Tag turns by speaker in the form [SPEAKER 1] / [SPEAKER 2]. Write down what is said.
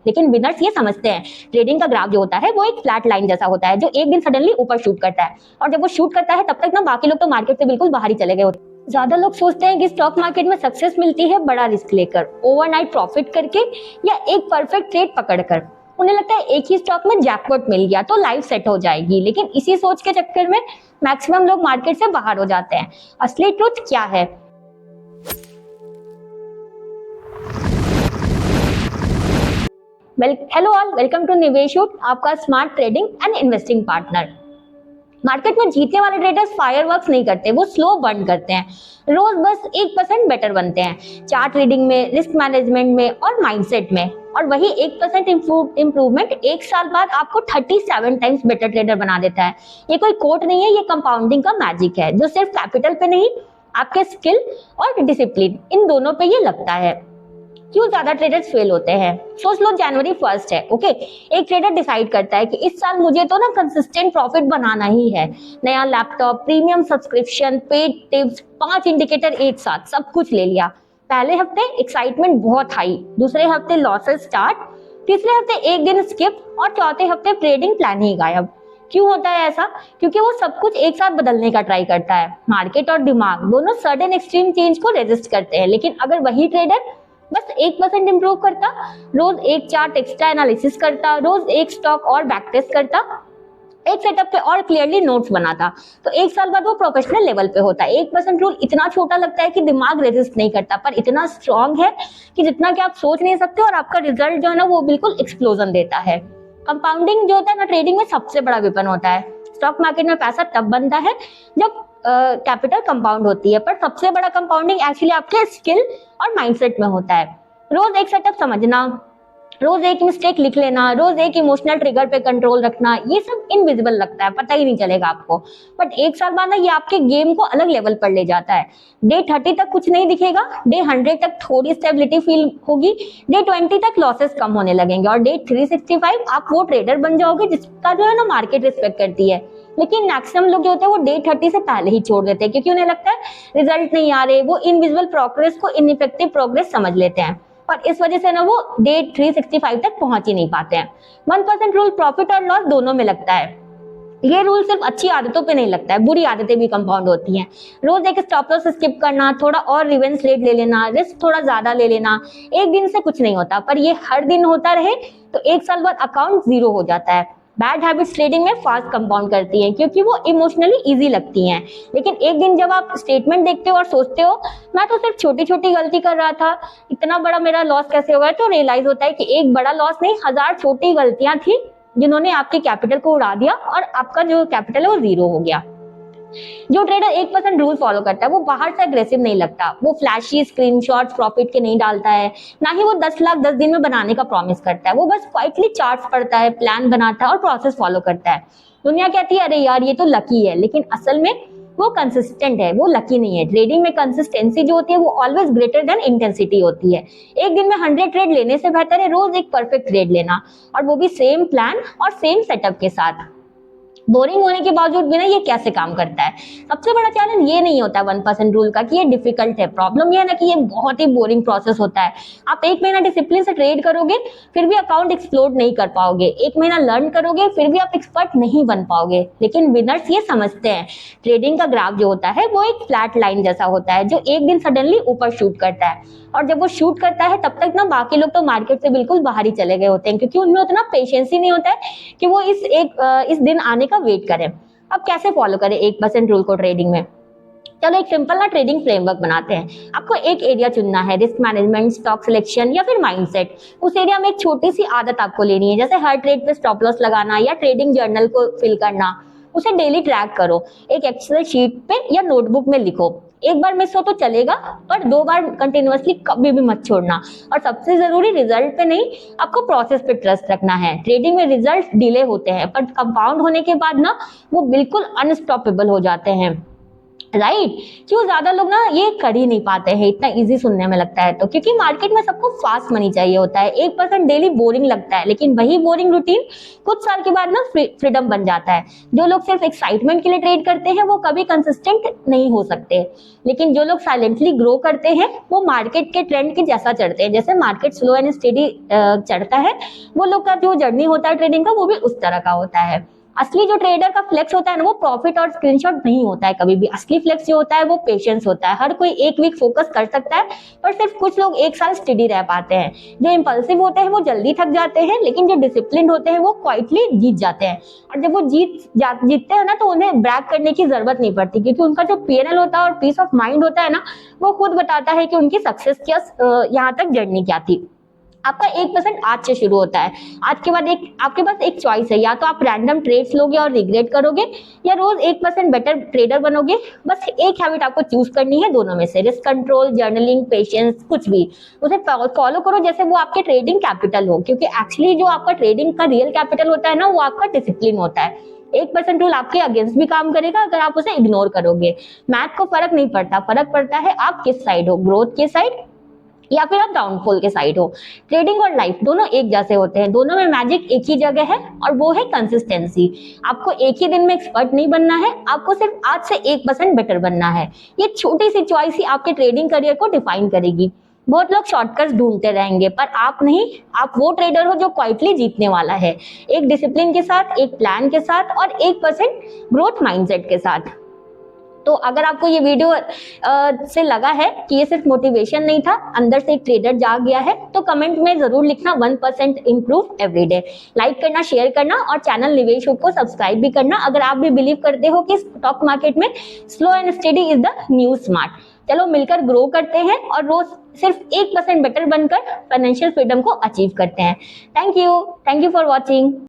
[SPEAKER 1] लेकिन विनर्स ये समझते हैं ट्रेडिंग का ग्राफ जो होता है वो एक फ्लैट लाइन जैसा होता है जो एक दिन सडनली ऊपर शूट करता है, और जब वो शूट करता है तब तक ना बाकी लोग तो मार्केट से बिल्कुल बाहर ही चले गए होते हैं। ज्यादा लोग सोचते हैं कि स्टॉक मार्केट में सक्सेस मिलती है बड़ा रिस्क लेकर, ओवरनाइट प्रॉफिट करके या एक परफेक्ट ट्रेड पकड़कर। उन्हें लगता है एक ही स्टॉक में जैकपॉट मिल गया तो लाइफ सेट हो जाएगी, लेकिन इसी सोच के चक्कर में मैक्सिमम लोग मार्केट से बाहर हो जाते हैं। असली ट्रुथ क्या है? हेलो ऑल, वेलकम टू निवेश यूट, आपका smart trading and investing partner. Market में जीतने वाले ट्रेडर्स फायरवर्क्स नहीं करते, वो स्लो बर्न करते हैं। रोज बस 1% बेटर बनते हैं, चार्ट रीडिंग में, रिस्क मैनेजमेंट में और माइंडसेट में। और वही 1% इंप्रूवमेंट एक साल बाद आपको 37 टाइम्स बेटर ट्रेडर बना देता है। ये कोई कोट नहीं है, ये कंपाउंडिंग का मैजिक है जो सिर्फ कैपिटल पे नहीं, आपके स्किल और डिसिप्लिन इन दोनों पे ये लगता है। क्यों ज्यादा ट्रेडर्स फेल होते हैं? सोच लो जनवरी 1 है, ओके। एक ट्रेडर डिसाइड करता है कि इस साल मुझे तो ना कंसिस्टेंट प्रॉफिट बनाना ही है। नया laptop, premium subscription, paid tips, 5 indicator एक साथ, सब कुछ ले लिया। पहले हफ्ते एक्साइटमेंट बहुत हाई, दूसरे हफ्ते लॉसेस स्टार्ट, तीसरे हफ्ते एक दिन स्किप और चौथे हफ्ते ट्रेडिंग प्लान ही गायब। क्यों होता है ऐसा? क्योंकि वो सब कुछ एक साथ बदलने का ट्राई करता है। मार्केट और दिमाग दोनों सडन एक्सट्रीम चेंज को रेजिस्ट करते हैं, लेकिन अगर वही ट्रेडर बस 1% इंप्रूव करता, रोज एक चार्ट एक्स्ट्रा एनालिसिस करता, रोज एक स्टॉक और बैक टेस्ट करता, एक सेटअप पे और क्लियरली नोट्स बनाता, तो एक साल बाद वो प्रोफेशनल लेवल पे होता है। 1% रूल इतना छोटा लगता है कि दिमाग रेजिस्ट नहीं करता, पर इतना स्ट्रॉन्ग है कि जितना कि आप सोच नहीं सकते, और आपका रिजल्ट जो है ना वो बिल्कुल एक्सप्लोजन देता है। कंपाउंडिंग जो होता है ना ट्रेडिंग में सबसे बड़ा वेपन होता है। स्टॉक मार्केट में पैसा तब बनता है जब कैपिटल कंपाउंड होती है, पर सबसे बड़ा कंपाउंडिंग एक्चुअली आपके स्किल और माइंडसेट में होता है। रोज एक सेटअप समझना, रोज एक मिस्टेक लिख लेना, रोज एक इमोशनल ट्रिगर पे कंट्रोल रखना, ये सब इनविजिबल लगता है, पता ही नहीं चलेगा आपको, बट एक साल बाद ना ये आपके गेम को अलग लेवल पर ले जाता है। डे 30 तक कुछ नहीं दिखेगा, डे 100 तक थोड़ी स्टेबिलिटी फील होगी, डे 20 तक लॉसेस कम होने लगेंगे, और डे 365 आप वो ट्रेडर बन जाओगे जिसका जो है ना मार्केट रिस्पेक्ट करती है। लेकिन मैक्सिमम लोग जो होते हैं वो डे 30 से पहले ही छोड़ देते हैं, क्योंकि उन्हें लगता है रिजल्ट नहीं आ रहे। वो इनविजिबल प्रोग्रेस को इनइफेक्टिव प्रोग्रेस समझ लेते हैं, और इस वजह से ना वो डे 365 तक पहुंच ही नहीं पाते हैं। 1% रूल प्रॉफिट और लॉस दोनों में लगता है। ये रूल सिर्फ अच्छी आदतों पे नहीं लगता है, बुरी आदतें भी कंपाउंड होती हैं। रोज एक स्टॉप लॉस स्किप करना, थोड़ा और रिवेंज ट्रेड ले लेना, रिस्क थोड़ा ज्यादा ले लेना, एक दिन से कुछ नहीं होता, पर ये हर दिन होता रहे तो एक साल बाद अकाउंट जीरो हो जाता है। बैड हैबिट्स ट्रेडिंग में फास्ट कंपाउंड करती हैं, क्योंकि वो इमोशनली इजी लगती हैं, लेकिन एक दिन जब आप स्टेटमेंट देखते हो और सोचते हो मैं तो सिर्फ छोटी छोटी गलती कर रहा था, इतना बड़ा मेरा लॉस कैसे हो गया, तो रियलाइज होता है कि एक बड़ा लॉस नहीं, 1000 छोटी गलतियां थी जिन्होंने आपके कैपिटल को उड़ा दिया, और आपका जो कैपिटल है वो जीरो हो गया। जो ट्रेडर 1% रूल फॉलो करता है वो बाहर से अग्रेसिव नहीं लगता, वो फ्लैशी स्क्रीनशॉट्स प्रॉफिट के नहीं डालता है, ना ही वो 10 लाख 10 दिन में बनाने का प्रॉमिस करता है। वो बस क्वाइटली चार्ट्स पढ़ता है, प्लान बनाता है और प्रोसेस फॉलो करता है। दुनिया कहती है अरे यार ये तो लकी है, लेकिन असल में वो कंसिस्टेंट है, वो लकी नहीं है। ट्रेडिंग में कंसिस्टेंसी जो होती है वो ऑलवेज ग्रेटर देन इंटेंसिटी होती है। एक दिन में 100 ट्रेड लेने से बेहतर है रोज एक परफेक्ट ट्रेड लेना, और वो भी सेम प्लान और सेम सेटअप के साथ। बोरिंग होने के बावजूद भी ना ये कैसे काम करता है? सबसे बड़ा चैलेंज ये नहीं होता 1% रूल का कि ये डिफिकल्ट है, प्रॉब्लम ये है ना कि ये बहुत ही बोरिंग प्रोसेस होता है। आप एक महीना डिसिप्लिन से ट्रेड करोगे फिर भी अकाउंट एक्सप्लोड नहीं कर पाओगे, एक महीना लर्न करोगे फिर भी आप एक्सपर्ट नहीं बन पाओगे। लेकिन विनर्स ये समझते हैं ट्रेडिंग का ग्राफ जो होता है वो एक फ्लैट लाइन जैसा होता है जो एक दिन सडनली ऊपर शूट करता है, और जब वो शूट करता है तब तक ना बाकी लोग तो मार्केट से बिल्कुल बाहर ही चले गए होते हैं, क्योंकि उनमें उतना पेशेंस ही नहीं होता है कि वो इस दिन आने का वेट करें। अब कैसे फॉलो करें 1% रूल को ट्रेडिंग में? चलो एक सिंपल ना ट्रेडिंग फ्रेमवर्क बनाते हैं। आपको एक एरिया चुनना है, रिस्क मैनेजमेंट, स्टॉक सिलेक्शन या फिर माइंडसेट। उस एरिया में एक छोटी सी आदत आपको लेनी है, जैसे हर ट्रेड पे स्टॉप लॉस लगाना या ट्रेडिंग जर्नल को फिल करना। उसे डेली ट्रैक करो, एक एक्सेल शीट पे या नोटबुक में लिखो। एक बार मिस हो तो चलेगा, पर 2 बार कंटिन्यूअसली कभी भी मत छोड़ना। और सबसे जरूरी रिजल्ट पे नहीं, आपको प्रोसेस पे ट्रस्ट रखना है। ट्रेडिंग में रिजल्ट डिले होते हैं, पर कंपाउंड होने के बाद ना वो बिल्कुल अनस्टॉपेबल हो जाते हैं। राइट। क्यों ज्यादा लोग ना ये कर ही नहीं पाते हैं, इतना इजी सुनने में लगता है तो, क्योंकि मार्केट में सबको फास्ट मनी चाहिए होता है। 1% डेली बोरिंग लगता है, लेकिन वही बोरिंग रूटीन कुछ साल के बाद ना फ्रीडम बन जाता है। जो लोग सिर्फ एक्साइटमेंट के लिए ट्रेड करते हैं वो कभी कंसिस्टेंट नहीं हो सकते, लेकिन जो लोग साइलेंटली ग्रो करते हैं वो मार्केट के ट्रेंड के जैसा चढ़ते हैं। जैसे मार्केट स्लो एंड स्टेडी चढ़ता है, वो लोग का जो जर्नी होता है ट्रेडिंग का वो भी उस तरह का होता है। असली जो ट्रेडर का फ्लेक्स होता है ना, वो प्रॉफिट और स्क्रीनशॉट नहीं होता है कभी भी। असली फ्लेक्स जो होता है वो पेशेंस होता है। हर कोई एक वीक फोकस कर सकता है, पर सिर्फ कुछ लोग एक साल स्टेडी रह पाते हैं। जो इंपल्सिव होते हैं वो जल्दी थक जाते हैं, लेकिन जो डिसिप्लिन होते हैं वो क्वाइटली जीत जाते हैं। और जब वो जीतते हैं ना, तो उन्हें ब्रैग करने की जरूरत नहीं पड़ती, क्योंकि उनका जो पीएनएल होता है और पीस ऑफ माइंड होता है ना, वो खुद बताता है कि उनकी सक्सेस यहाँ तक जर्नी क्या थी। आपका 1% आज से शुरू होता है। आज के बाद आपके पास एक चॉइस है, या तो आप रैंडम ट्रेड्स लोगे और रिग्रेट करोगे, या रोज 1% बेटर ट्रेडर बनोगे। बस एक हैबिट आपको चूज करनी है दोनों में से, रिस्क कंट्रोल, जर्नलिंग, पेशेंस, कुछ भी उसे फॉलो करो जैसे वो आपके ट्रेडिंग कैपिटल हो। क्योंकि एक्चुअली जो आपका ट्रेडिंग का रियल कैपिटल होता है ना, वो आपका डिसिप्लिन होता है। 1% रूल आपके अगेंस्ट भी काम करेगा अगर आप उसे इग्नोर करोगे। मैथ को फर्क नहीं पड़ता, फर्क पड़ता है आप किस साइड हो, ग्रोथ के साइड या फिर आप डाउनफॉल के साइड हो। ट्रेडिंग और लाइफ दोनों एक जैसे होते हैं, दोनों में मैजिक एक ही जगह है, और वो है कंसिस्टेंसी। आपको एक ही दिन में एक्सपर्ट नहीं बनना है, आपको सिर्फ आज से 1% बेटर बनना है। ये छोटी सी चॉइस ही आपके ट्रेडिंग करियर को डिफाइन करेगी। बहुत लोग शॉर्टकट्स ढूंढते रहेंगे, पर आप नहीं। आप वो ट्रेडर हो जो क्वाइटली जीतने वाला है, एक डिसिप्लिन के साथ, एक प्लान के साथ और 1% ग्रोथ माइंडसेट के साथ। तो अगर आपको ये वीडियो से लगा है कि ये सिर्फ मोटिवेशन नहीं था, अंदर से एक ट्रेडर जाग गया है, तो कमेंट में जरूर लिखना 1% इम्प्रूव एवरीडे। लाइक करना, शेयर करना और चैनल निवेश को सब्सक्राइब भी करना अगर आप भी बिलीव करते हो कि स्टॉक मार्केट में slow and steady is the new smart. चलो मिलकर ग्रो करते हैं और रोज सिर्फ 1% बेटर बनकर फाइनेंशियल फ्रीडम को अचीव करते हैं। Thank you for watching.